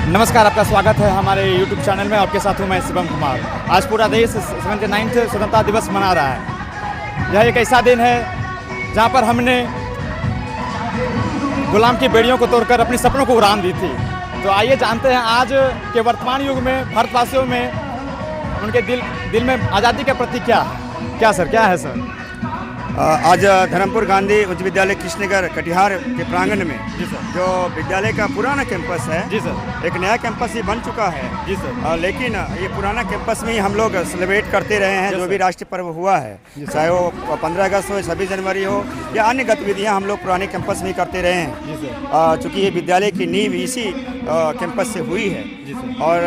नमस्कार, आपका स्वागत है हमारे YouTube चैनल में। आपके साथ हूँ मैं शिवम कुमार। आज पूरा देश 79th स्वतंत्रता दिवस मना रहा है। यह एक ऐसा दिन है जहाँ पर हमने गुलाम की बेड़ियों को तोड़कर अपने सपनों को उड़ान दी थी। तो आइए जानते हैं आज के वर्तमान युग में भारतवासियों में उनके दिल में आज़ादी के प्रति क्या है। क्या है सर? आज धर्मपुर गांधी उच्च विद्यालय कृष्णनगर कटिहार के प्रांगण में जी सर, जो विद्यालय का पुराना कैंपस है जी सर, एक नया कैंपस ही बन चुका है जी सर, लेकिन ये पुराना कैंपस में ही हम लोग सेलिब्रेट करते रहे हैं। जो भी राष्ट्रीय पर्व हुआ है, चाहे वो 15 अगस्त हो, 26 जनवरी हो या अन्य गतिविधियां, हम लोग पुराने कैंपस में ही करते रहे हैं। चूँकि ये विद्यालय की नींव इसी कैंपस से हुई है और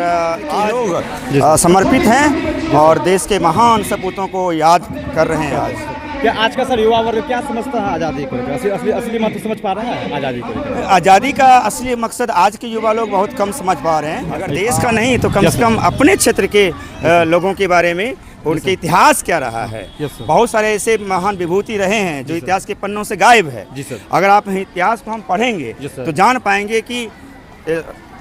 आज लोग समर्पित हैं और देश के महान सपूतों को याद कर रहे हैं। आज क्या आज का सर युवा वर्ग क्या समझता है आज़ादी को लेकर? असली मतलब समझ पा रहा है आज़ादी को लेकर? आज़ादी का असली मकसद आज के युवा लोग बहुत कम समझ पा रहे हैं। अगर देश का नहीं तो कम से कम अपने क्षेत्र के लोगों के बारे में, उनके इतिहास क्या रहा है। बहुत सारे ऐसे महान विभूति रहे हैं जो इतिहास के पन्नों से गायब है। अगर आप इतिहास को हम पढ़ेंगे तो जान पाएंगे कि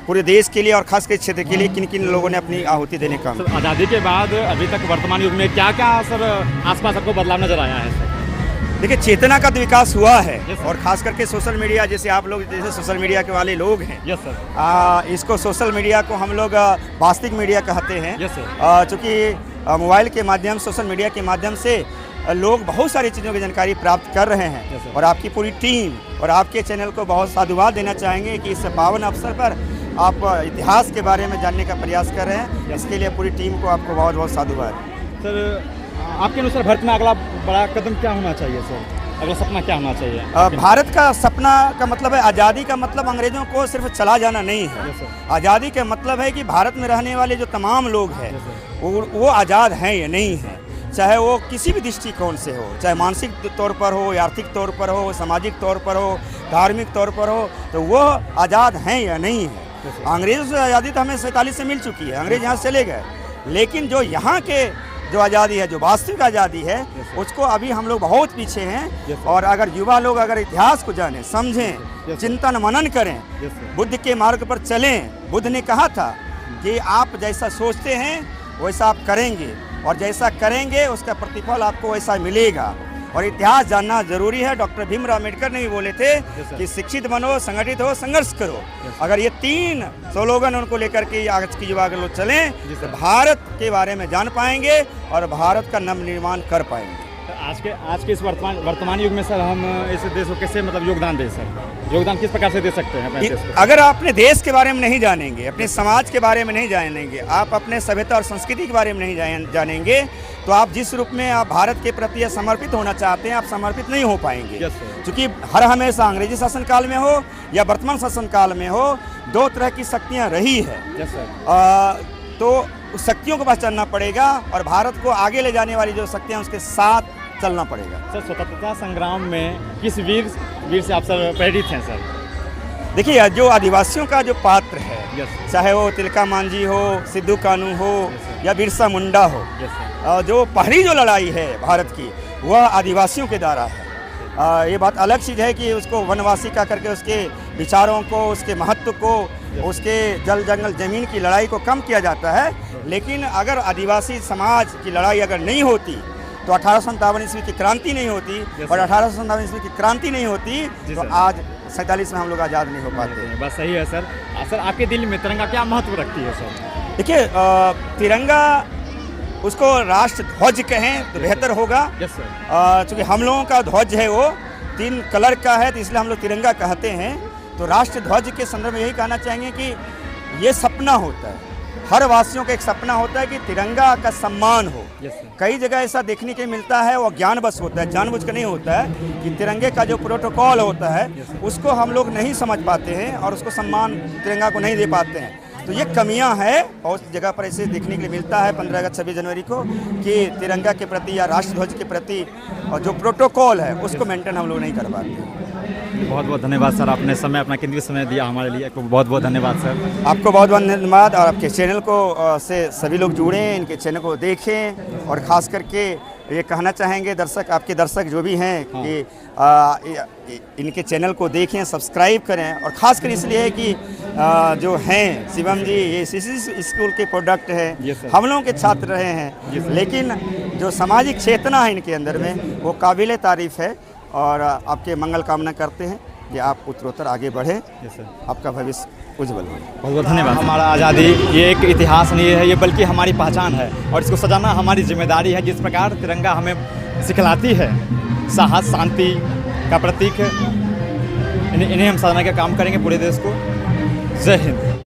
पूरे देश के लिए और खास कर क्षेत्र के लिए किन किन लोगों ने अपनी आहुति देने का। आज़ादी के बाद अभी तक वर्तमान युग में क्या क्या सर आसपास आपको बदलाव नजर आया है सर? देखिए, चेतना का तो विकास हुआ है और खास करके सोशल मीडिया, जैसे आप लोग जैसे सोशल मीडिया के वाले लोग हैं। Yes sir. इसको सोशल मीडिया को हम लोग वास्तविक मीडिया कहते हैं। Yes sir. चूँकि मोबाइल के माध्यम, सोशल मीडिया के माध्यम से लोग बहुत सारी चीज़ों की जानकारी प्राप्त कर रहे हैं और आपकी पूरी टीम और आपके चैनल को बहुत साधुवाद देना चाहेंगे कि इस पावन अवसर पर आप इतिहास के बारे में जानने का प्रयास कर रहे हैं। इसके लिए पूरी टीम को आपको बहुत बहुत साधुवाद। सर, आपके अनुसार भारत में अगला बड़ा कदम क्या होना चाहिए सर? अगला सपना क्या होना चाहिए? भारत का सपना का मतलब है आज़ादी का मतलब अंग्रेज़ों को सिर्फ चला जाना नहीं है। आज़ादी का मतलब है कि भारत में रहने वाले जो तमाम लोग हैं वो आज़ाद हैं या नहीं हैं, चाहे वो किसी भी दृष्टिकोण से हो, चाहे मानसिक तौर पर हो या आर्थिक तौर पर हो, सामाजिक तौर पर हो, धार्मिक तौर पर हो, तो वो आज़ाद हैं या नहीं है। अंग्रेज़ों से आज़ादी तो हमें 47 से मिल चुकी है, अंग्रेज़ यहाँ से चले गए, लेकिन जो यहाँ के जो आज़ादी है, जो वास्तविक आज़ादी है, उसको अभी हम लोग बहुत पीछे हैं। और अगर युवा लोग अगर इतिहास को जानें, समझें, चिंतन मनन करें, बुद्ध के मार्ग पर चलें। बुद्ध ने कहा था कि आप जैसा सोचते हैं वैसा आप करेंगे और जैसा करेंगे उसका प्रतिफल आपको वैसा मिलेगा। और इतिहास जानना जरूरी है। डॉक्टर भीमराव अम्बेडकर ने भी बोले थे कि शिक्षित बनो, संगठित हो, संघर्ष करो। अगर ये 3 स्लोगन उनको लेकर के आज की युवा लोग चलें तो भारत के बारे में जान पाएंगे और भारत का नव निर्माण कर पाएंगे। आज के इस वर्तमान युग में सर हम इस देश को कैसे मतलब योगदान दें सर? योगदान किस प्रकार से दे सकते हैं अपने देश को? अगर आप अपने देश के बारे में नहीं जानेंगे, अपने समाज के बारे में नहीं जानेंगे, आप अपने सभ्यता और संस्कृति के बारे में नहीं जानेंगे, तो आप जिस रूप में आप भारत के प्रति समर्पित होना चाहते हैं, आप समर्पित नहीं हो पाएंगे। क्योंकि हर हमेशा अंग्रेजी शासन काल में हो या वर्तमान शासन काल में हो, 2 तरह की शक्तियाँ रही है। तो उस शक्तियों को पहचानना पड़ेगा और भारत को आगे ले जाने वाली जो शक्तियाँ उसके साथ चलना पड़ेगा। सर, स्वतंत्रता संग्राम में किस वीर से आप सर प्रेरित हैं सर? देखिए, जो आदिवासियों का जो पात्र है, चाहे वो तिलका मांझी हो, सिद्धू कानू हो या बिरसा मुंडा हो, जो पहली जो लड़ाई है भारत की, वह आदिवासियों के द्वारा है। ये बात अलग चीज़ है कि उसको वनवासी का करके उसके विचारों को, उसके महत्व को, उसके जल जंगल ज़मीन की लड़ाई को कम किया जाता है। लेकिन अगर आदिवासी समाज की लड़ाई अगर नहीं होती तो 1857 ईस्वी की क्रांति नहीं होती और 1857 ईस्वी की क्रांति नहीं होती तो आज 47 में हम लोग आज़ाद नहीं हो पाते। बस सही है सर। सर, आपके दिल में तिरंगा क्या महत्व रखती है सर? देखिए, तिरंगा उसको राष्ट्र ध्वज कहें तो बेहतर होगा। चूँकि हम लोगों का ध्वज है वो 3 कलर का है, तो इसलिए हम लोग तिरंगा कहते हैं। तो राष्ट्र ध्वज के संदर्भ में यही कहना चाहेंगे कि ये सपना होता है, हर वासियों का एक सपना होता है कि तिरंगा का सम्मान हो। कई जगह ऐसा देखने के मिलता है, वो ज्ञानवश होता है, जानबूझ कर नहीं होता है कि तिरंगे का जो प्रोटोकॉल होता है उसको हम लोग नहीं समझ पाते हैं और उसको सम्मान तिरंगा को नहीं दे पाते हैं। तो ये कमियां हैं और उस जगह पर ऐसे देखने के लिए मिलता है 15 अगस्त 26 जनवरी को कि तिरंगा के प्रति या राष्ट्रध्वज के प्रति और जो प्रोटोकॉल है उसको मेंटेन हम लोग नहीं कर पाते। बहुत बहुत धन्यवाद सर, आपने समय, अपना कीमती समय दिया हमारे लिए, आपको बहुत बहुत धन्यवाद सर। आपको बहुत बहुत धन्यवाद। और आपके चैनल को से सभी लोग जुड़ें, इनके चैनल को देखें, और ख़ास करके ये कहना चाहेंगे दर्शक, आपके दर्शक जो भी हैं कि इनके चैनल को देखें, सब्सक्राइब करें। और ख़ासकर इसलिए है कि जो हैं शिवम जी, ये सीसी स्कूल के प्रोडक्ट हैं, हम लोगों के छात्र रहे हैं, लेकिन जो सामाजिक चेतना है इनके अंदर में वो काबिल तारीफ़ है। और आपके मंगल कामना करते हैं कि आप उत्तरोत्तर आगे बढ़ें, आपका भविष्य उज्जवल हो। बहुत बहुत धन्यवाद। हमारा आज़ादी ये एक इतिहास नहीं है, ये बल्कि हमारी पहचान है, और इसको सजाना हमारी जिम्मेदारी है। जिस प्रकार तिरंगा हमें सिखलाती है साहस, शांति का प्रतीक है, इन्हें हम सजाने का काम करेंगे पूरे देश को। जय हिंद।